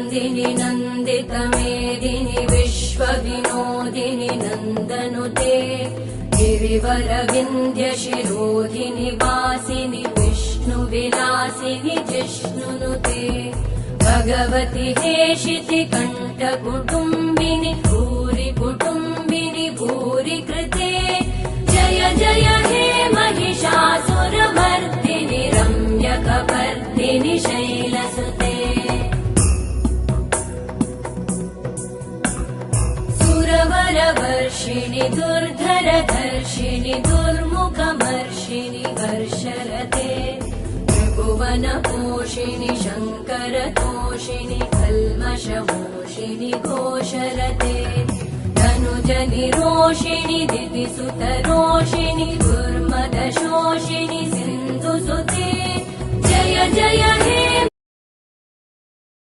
नन्दिनि नन्दितमेदिनि विश्वविनोदिनि नन्दनुते गिरिवरविन्ध्यशिरोधिनि वासिनि विष्णुविलासिनि जिष्णुनुते भगवति हेशिति कण्ठकुटुम्बिनि भूरि कुटुम्बिनि भूरि कृते जय जय हे महिषासुरमर्दिनि रम्यकपर्दिनि शैलसुते सुरवरवर्षिणि दुर्धरधर्षिणि दुर्मुखमर्षिणि वर्षरते त्रिभुवनपोषिणि शङ्करतोषिणि कल्मषमोषिणि घोषरते धनुजनिरोषिणि दितिसुतरोषिणि दुर्मदशोषिणि सिन्धुसुते जय जय हे